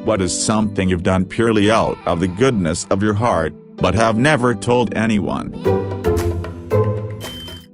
What is something you've done purely out of the goodness of your heart, but have never told anyone?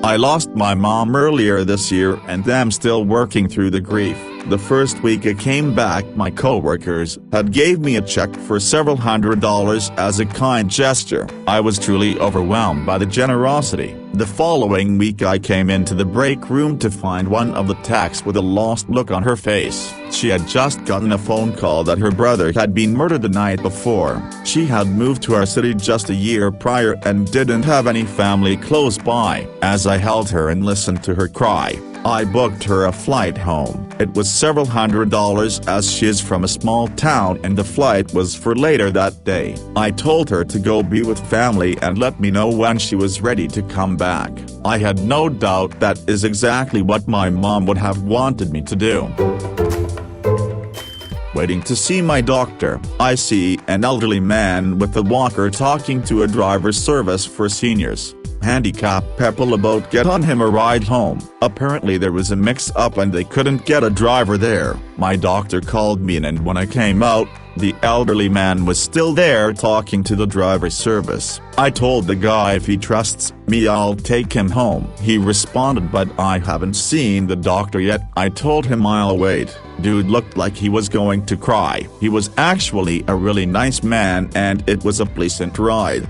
I lost my mom earlier this year and am still working through the grief. The first week I came back, my coworkers had gave me a check for several $100s as a kind gesture. I was truly overwhelmed by the generosity. The following week I came into the break room to find one of the techs with a lost look on her face. She had just gotten a phone call that her brother had been murdered the night before. She had moved to our city just a year prior and didn't have any family close by. As I held her and listened to her cry, I booked her a flight home. It was several $100s as she is from a small town and the flight was for later that day. I told her to go be with family and let me know when she was ready to come back. I had no doubt that is exactly what my mom would have wanted me to do. Waiting to see my doctor, I see an elderly man with a walker talking to a driver's service for seniors. Handicapped people about get on him a ride home. Apparently there was a mix-up and they couldn't get a driver there. My doctor called me in and when I came out, the elderly man was still there talking to the driver's service. I told the guy if he trusts me I'll take him home. He responded, but I haven't seen the doctor yet. I told him I'll wait. Dude looked like he was going to cry. He was actually a really nice man and it was a pleasant ride.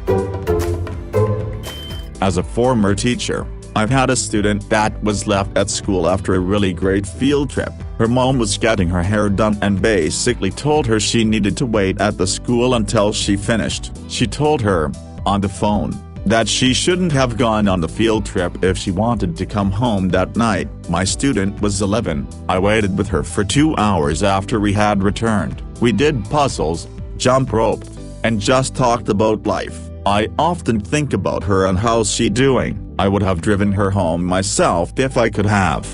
As a former teacher, I've had a student that was left at school after a really great field trip. Her mom was getting her hair done and basically told her she needed to wait at the school until she finished. She told her, on the phone, that she shouldn't have gone on the field trip if she wanted to come home that night. My student was 11. I waited with her for 2 hours after we had returned. We did puzzles, jump roped, and just talked about life. I often think about her and how's she doing. I would have driven her home myself if I could have.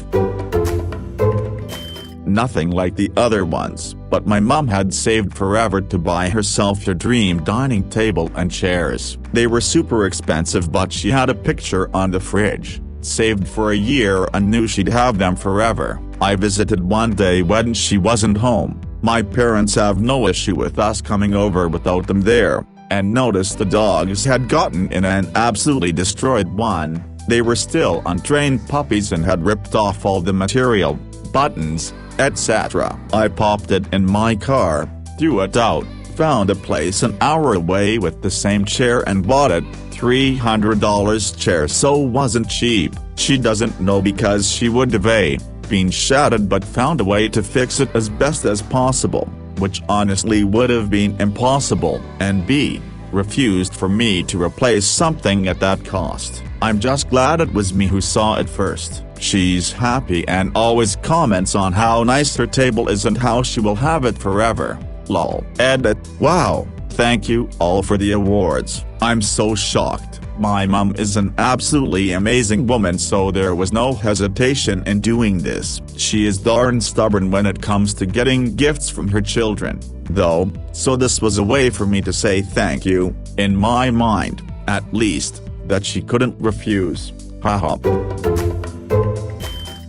Nothing like the other ones, but my mom had saved forever to buy herself her dream dining table and chairs. They were super expensive but she had a picture on the fridge. Saved for a year and knew she'd have them forever. I visited one day when she wasn't home. My parents have no issue with us coming over without them there, and noticed the dogs had gotten in and absolutely destroyed one. They were still untrained puppies and had ripped off all the material, buttons, etc. I popped it in my car, threw it out, found a place an hour away with the same chair and bought it. $300 chair, so wasn't cheap. She doesn't know because she would have A, been shattered but found a way to fix it as best as possible, which honestly would have been impossible, and B, refused for me to replace something at that cost. I'm just glad it was me who saw it first. She's happy and always comments on how nice her table is and how she will have it forever. Lol. Edit. Wow, thank you all for the awards. I'm so shocked. My mom is an absolutely amazing woman, so there was no hesitation in doing this. She is darn stubborn when it comes to getting gifts from her children, though, so this was a way for me to say thank you, in my mind, at least, that she couldn't refuse. Haha.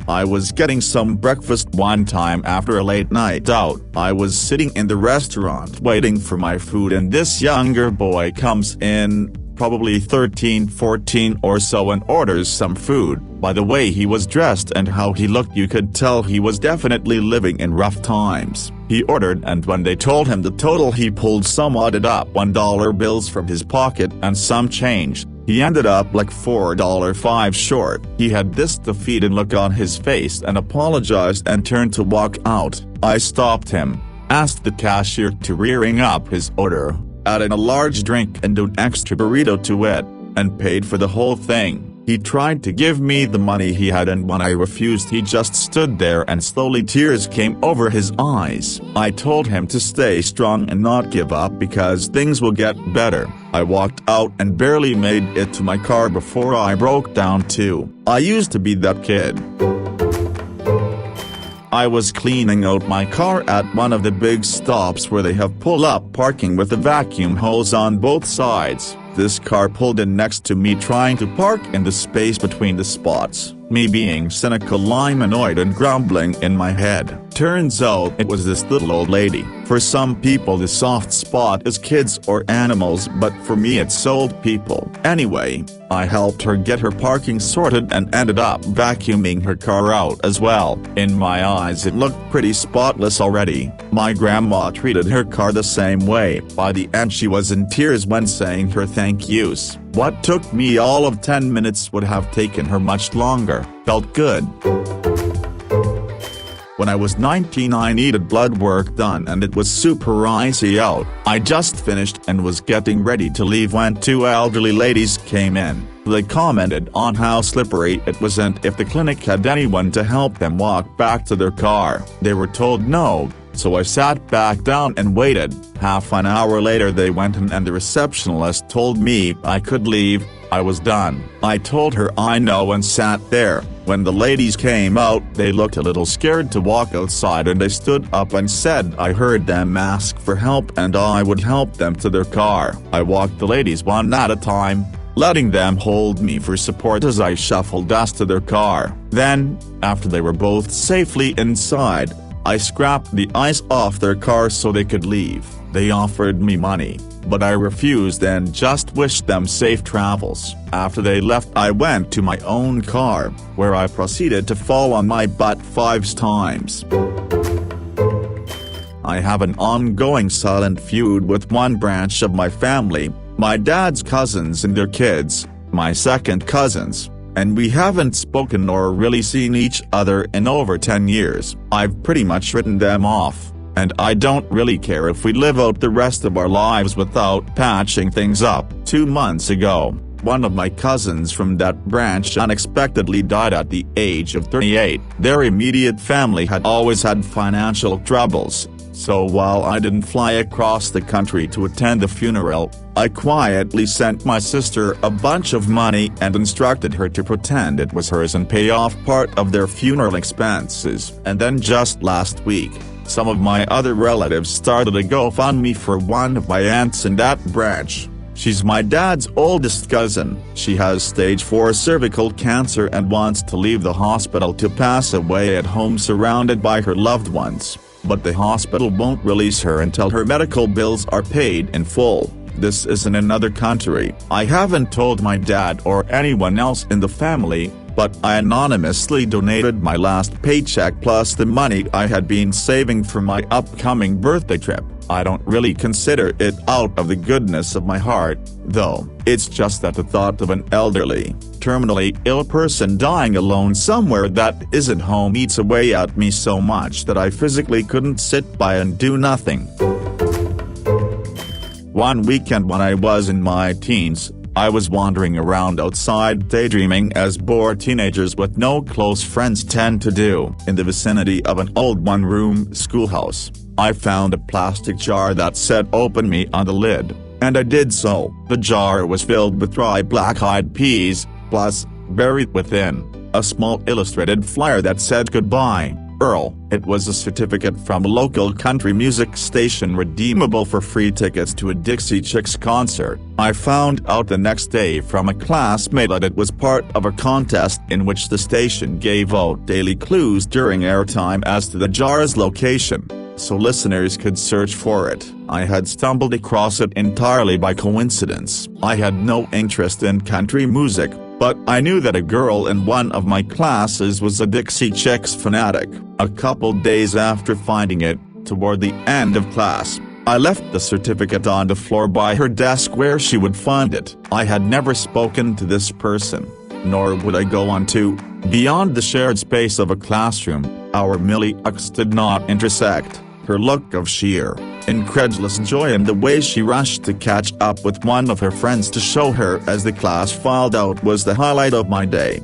I was getting some breakfast one time after a late night out. I was sitting in the restaurant waiting for my food and this younger boy comes in, probably 13, 14 or so, and orders some food. By the way he was dressed and how he looked you could tell he was definitely living in rough times. He ordered and when they told him the total he pulled some added up $1 bills from his pocket and some change. He ended up like $4.05 short. He had this defeated look on his face and apologized and turned to walk out. I stopped him, asked the cashier to ring up his order, added a large drink and an extra burrito to it, and paid for the whole thing. He tried to give me the money he had and when I refused he just stood there and slowly tears came over his eyes. I told him to stay strong and not give up because things will get better. I walked out and barely made it to my car before I broke down too. I used to be that kid. I was cleaning out my car at one of the big stops where they have pull-up parking with a vacuum hose on both sides. This car pulled in next to me trying to park in the space between the spots. Me being cynical, I'm annoyed and grumbling in my head. Turns out it was this little old lady. For some people the soft spot is kids or animals, but for me it's old people. Anyway, I helped her get her parking sorted and ended up vacuuming her car out as well. In my eyes it looked pretty spotless already. My grandma treated her car the same way. By the end she was in tears when saying her thank yous. What took me all of 10 minutes would have taken her much longer. Felt good. When I was 19 I needed blood work done and it was super icy out. I just finished and was getting ready to leave when two elderly ladies came in. They commented on how slippery it was and if the clinic had anyone to help them walk back to their car. They were told no, so I sat back down and waited. Half an hour later they went in and the receptionist told me I could leave. I was done. I told her I know and sat there. When the ladies came out they looked a little scared to walk outside and they stood up and said I heard them ask for help and I would help them to their car. I walked the ladies one at a time, letting them hold me for support as I shuffled us to their car. Then, after they were both safely inside, I scrapped the ice off their car so they could leave. They offered me money, but I refused and just wished them safe travels. After they left I went to my own car, where I proceeded to fall on my butt 5 times. I have an ongoing silent feud with one branch of my family, my dad's cousins and their kids, my second cousins, and we haven't spoken or really seen each other in over 10 years. I've pretty much written them off. And I don't really care if we live out the rest of our lives without patching things up. 2 months ago, one of my cousins from that branch unexpectedly died at the age of 38. Their immediate family had always had financial troubles, so while I didn't fly across the country to attend the funeral, I quietly sent my sister a bunch of money and instructed her to pretend it was hers and pay off part of their funeral expenses. And then just last week, some of my other relatives started a GoFundMe for one of my aunts in that branch. She's my dad's oldest cousin. She has stage 4 cervical cancer and wants to leave the hospital to pass away at home surrounded by her loved ones. But the hospital won't release her until her medical bills are paid in full. This is in another country. I haven't told my dad or anyone else in the family, but I anonymously donated my last paycheck plus the money I had been saving for my upcoming birthday trip. I don't really consider it out of the goodness of my heart, though. It's just that the thought of an elderly, terminally ill person dying alone somewhere that isn't home eats away at me so much that I physically couldn't sit by and do nothing. One weekend when I was in my teens, I was wandering around outside daydreaming as bored teenagers with no close friends tend to do. In the vicinity of an old one-room schoolhouse, I found a plastic jar that said "Open Me" on the lid, and I did so. The jar was filled with dry black-eyed peas, plus, buried within, a small illustrated flyer that said "Goodbye, Earl." It was a certificate from a local country music station redeemable for free tickets to a Dixie Chicks concert. I found out the next day from a classmate that it was part of a contest in which the station gave out daily clues during airtime as to the jar's location, so listeners could search for it. I had stumbled across it entirely by coincidence. I had no interest in country music, but I knew that a girl in one of my classes was a Dixie Chicks fanatic. A couple days after finding it, toward the end of class, I left the certificate on the floor by her desk where she would find it. I had never spoken to this person, nor would I go on to. Beyond the shared space of a classroom, our millie-ucks did not intersect. Her look of sheer, incredulous joy and the way she rushed to catch up with one of her friends to show her as the class filed out was the highlight of my day.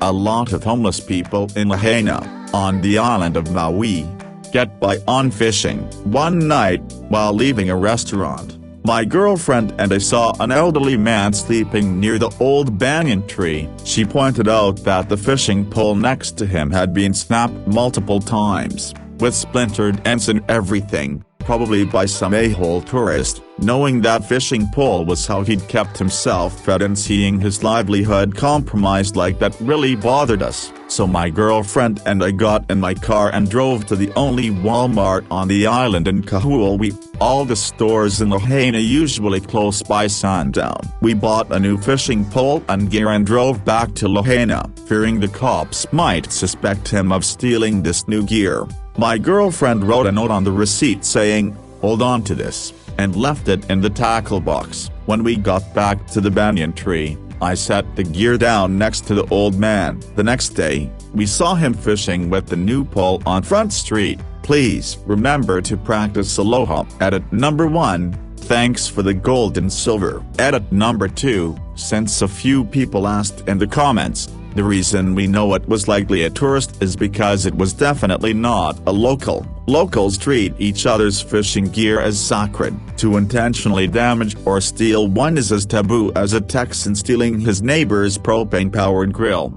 A lot of homeless people in Lahaina, on the island of Maui, get by on fishing. One night, while leaving a restaurant, my girlfriend and I saw an elderly man sleeping near the old banyan tree. She pointed out that the fishing pole next to him had been snapped multiple times, with splintered ends and everything, probably by some a-hole tourist. Knowing that fishing pole was how he'd kept himself fed and seeing his livelihood compromised like that really bothered us, so my girlfriend and I got in my car and drove to the only Walmart on the island in Kahului. All the stores in Lahaina usually close by sundown. We bought a new fishing pole and gear and drove back to Lahaina, fearing the cops might suspect him of stealing this new gear. My girlfriend wrote a note on the receipt saying, "Hold on to this," and left it in the tackle box. When we got back to the banyan tree, I set the gear down next to the old man. The next day, we saw him fishing with the new pole on Front Street. Please remember to practice aloha. Edit number 1. Thanks for the gold and silver. Edit number 2. Since a few people asked in the comments, the reason we know it was likely a tourist is because it was definitely not a local. Locals treat each other's fishing gear as sacred. To intentionally damage or steal one is as taboo as a Texan stealing his neighbor's propane-powered grill.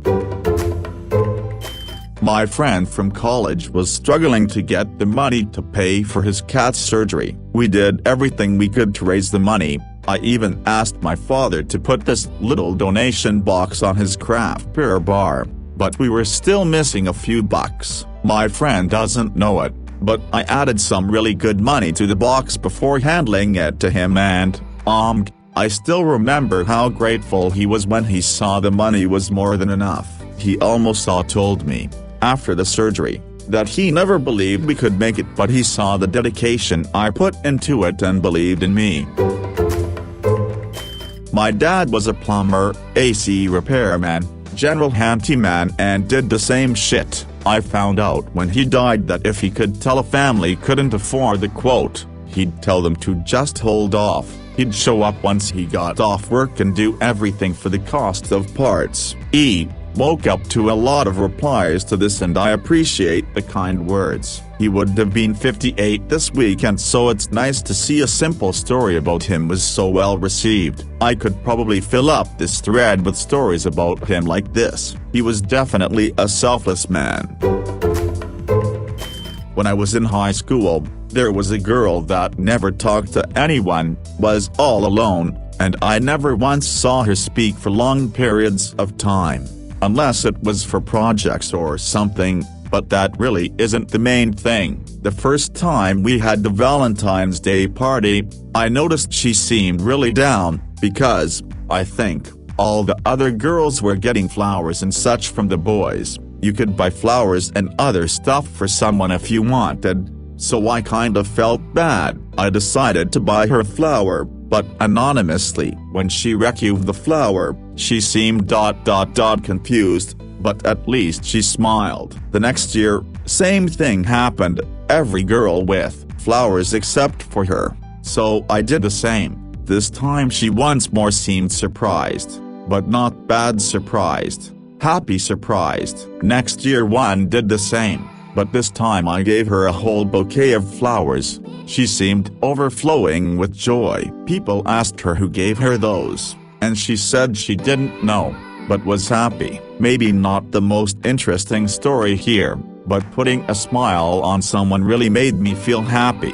My friend from college was struggling to get the money to pay for his cat's surgery. We did everything we could to raise the money. I even asked my father to put this little donation box on his craft beer bar, but we were still missing a few bucks. My friend doesn't know it, but I added some really good money to the box before handing it to him and, I still remember how grateful he was when he saw the money was more than enough. He almost told me, after the surgery, that he never believed we could make it, but he saw the dedication I put into it and believed in me. My dad was a plumber, AC repairman, general handyman and did the same shit. I found out when he died that if he could tell a family couldn't afford the quote, he'd tell them to just hold off. He'd show up once he got off work and do everything for the cost of parts. Woke up to a lot of replies to this and I appreciate the kind words. He would have been 58 this weekend, so it's nice to see a simple story about him was so well received. I could probably fill up this thread with stories about him like this. He was definitely a selfless man. When I was in high school, there was a girl that never talked to anyone, was all alone, and I never once saw her speak for long periods of time. Unless it was for projects or something, but that really isn't the main thing. The first time we had the Valentine's Day party, I noticed she seemed really down, because, I think, all the other girls were getting flowers and such from the boys. You could buy flowers and other stuff for someone if you wanted, so I kinda felt bad. I decided to buy her a flower, but anonymously. When she received the flower, she seemed confused, but at least she smiled. The next year, same thing happened, every girl with flowers except for her. So I did the same. This time she once more seemed surprised, but not bad surprised, happy surprised. Next year one did the same, but this time I gave her a whole bouquet of flowers. She seemed overflowing with joy. People asked her who gave her those, and she said she didn't know, but was happy. Maybe not the most interesting story here, but putting a smile on someone really made me feel happy.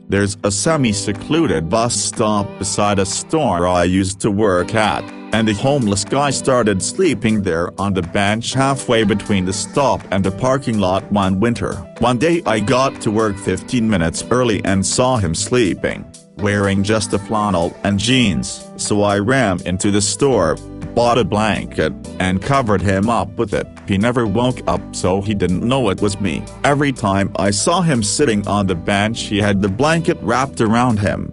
There's a semi-secluded bus stop beside a store I used to work at, and a homeless guy started sleeping there on the bench halfway between the stop and the parking lot one winter. One day I got to work 15 minutes early and saw him sleeping, wearing just a flannel and jeans, so I ran into the store, bought a blanket, and covered him up with it. He never woke up, so he didn't know it was me. Every time I saw him sitting on the bench he had the blanket wrapped around him.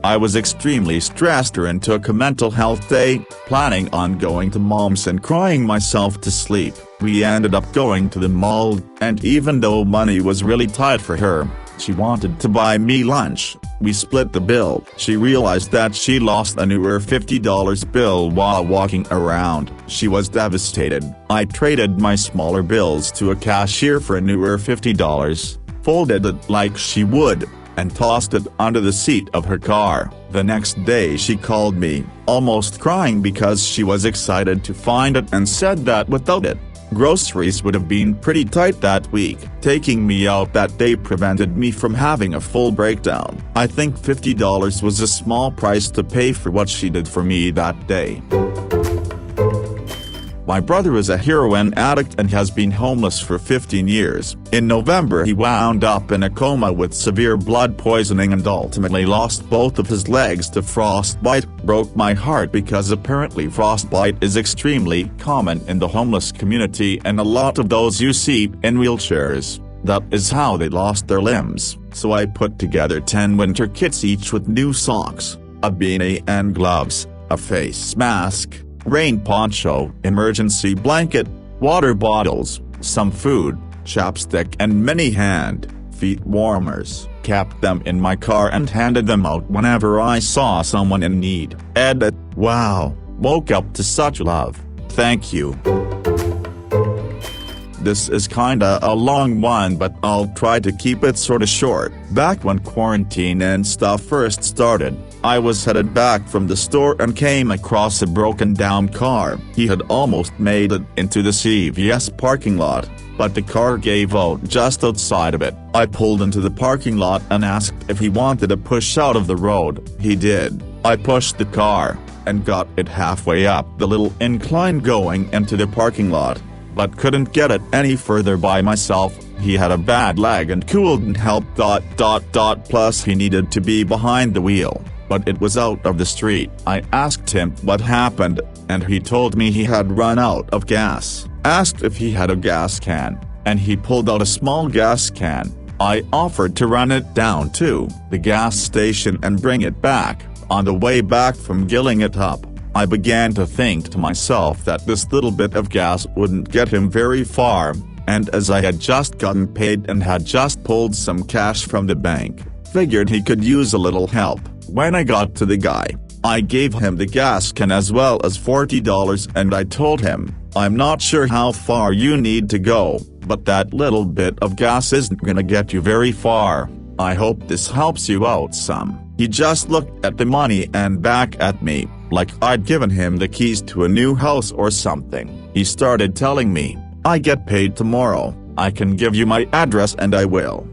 I was extremely stressed and took a mental health day, planning on going to mom's and crying myself to sleep. We ended up going to the mall, and even though money was really tight for her, she wanted to buy me lunch. We split the bill. She realized that she lost a newer $50 bill while walking around. She was devastated. I traded my smaller bills to a cashier for a newer $50, folded it like she would, and tossed it under the seat of her car. The next day she called me, almost crying because she was excited to find it and said that without it, Groceries would have been pretty tight that week. Taking me out that day prevented me from having a full breakdown. I think $50 was a small price to pay for what she did for me that day. My brother is a heroin addict and has been homeless for 15 years. In November he wound up in a coma with severe blood poisoning and ultimately lost both of his legs to frostbite. Broke my heart because apparently frostbite is extremely common in the homeless community and a lot of those you see in wheelchairs. That is how they lost their limbs. So I put together 10 winter kits, each with new socks, a beanie and gloves, a face mask, rain poncho, emergency blanket, water bottles, some food, chapstick and many feet warmers. Kept them in my car and handed them out whenever I saw someone in need. Edit. Wow, woke up to such love. Thank you. This is kinda a long one, but I'll try to keep it sorta short. Back when quarantine and stuff first started, I was headed back from the store and came across a broken down car. He had almost made it into the CVS parking lot, but the car gave out just outside of it. I pulled into the parking lot and asked if he wanted to push out of the road. He did. I pushed the car, and got it halfway up the little incline going into the parking lot, but couldn't get it any further by myself. He had a bad leg and couldn't help. Plus he needed to be behind the wheel, but it was out of the street. I asked him what happened, and he told me he had run out of gas. Asked if he had a gas can, and he pulled out a small gas can. I offered to run it down to the gas station and bring it back. On the way back from filling it up, I began to think to myself that this little bit of gas wouldn't get him very far, and as I had just gotten paid and had just pulled some cash from the bank, figured he could use a little help. When I got to the guy, I gave him the gas can as well as $40 and I told him, I'm not sure how far you need to go, but that little bit of gas isn't gonna get you very far. I hope this helps you out some. He just looked at the money and back at me, like I'd given him the keys to a new house or something. He started telling me, I get paid tomorrow, I can give you my address and I will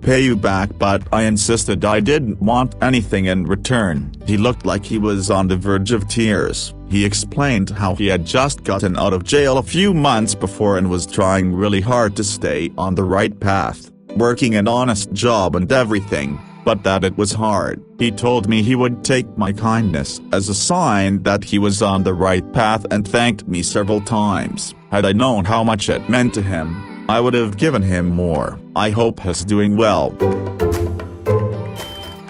pay you back, but I insisted I didn't want anything in return. He looked like he was on the verge of tears. He explained how he had just gotten out of jail a few months before and was trying really hard to stay on the right path, working an honest job and everything, but that it was hard. He told me he would take my kindness as a sign that he was on the right path and thanked me several times. Had I known how much it meant to him, I would have given him more. I hope he's doing well.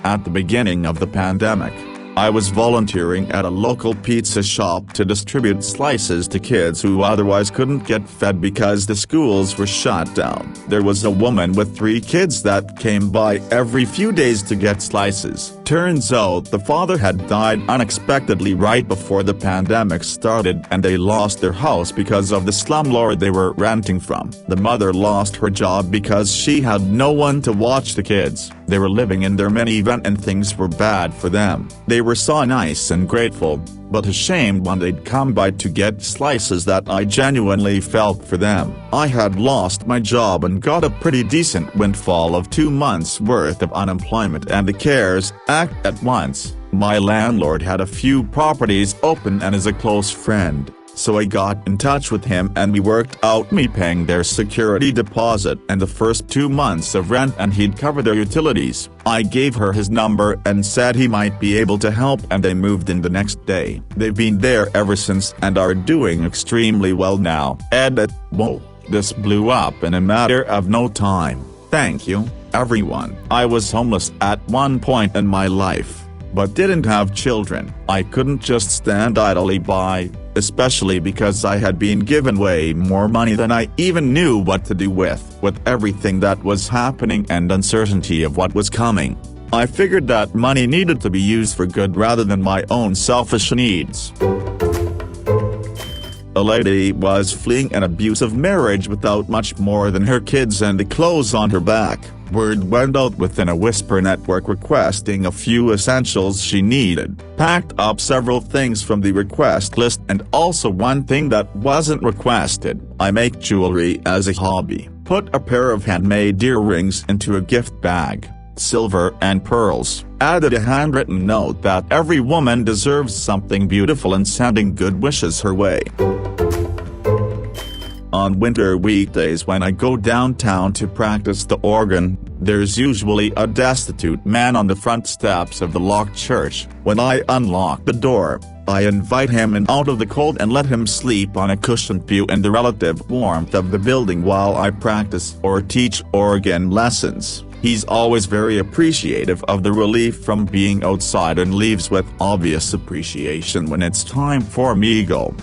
At the beginning of the pandemic, I was volunteering at a local pizza shop to distribute slices to kids who otherwise couldn't get fed because the schools were shut down. There was a woman with 3 kids that came by every few days to get slices. Turns out the father had died unexpectedly right before the pandemic started and they lost their house because of the slumlord they were renting from. The mother lost her job because she had no one to watch the kids. They were living in their minivan and things were bad for them. They were so nice and grateful, but ashamed when they'd come by to get slices that I genuinely felt for them. I had lost my job and got a pretty decent windfall of 2 months' worth of unemployment and the CARES Act at once. My landlord had a few properties open and is a close friend, so I got in touch with him and we worked out me paying their security deposit and the first 2 months of rent and he'd cover their utilities. I gave her his number and said he might be able to help and they moved in the next day. They've been there ever since and are doing extremely well now. Edit. Whoa, this blew up in a matter of no time. Thank you, everyone. I was homeless at one point in my life, but didn't have children. I couldn't just stand idly by, especially because I had been given way more money than I even knew what to do with. With everything that was happening and uncertainty of what was coming, I figured that money needed to be used for good rather than my own selfish needs. A lady was fleeing an abusive marriage without much more than her kids and the clothes on her back. Word went out within a whisper network requesting a few essentials she needed, packed up several things from the request list and also one thing that wasn't requested. I make jewelry as a hobby. Put a pair of handmade earrings into a gift bag, silver and pearls. Added a handwritten note that every woman deserves something beautiful and sending good wishes her way. On winter weekdays when I go downtown to practice the organ, there's usually a destitute man on the front steps of the locked church. When I unlock the door, I invite him in out of the cold and let him sleep on a cushioned pew in the relative warmth of the building while I practice or teach organ lessons. He's always very appreciative of the relief from being outside and leaves with obvious appreciation when it's time for me to go.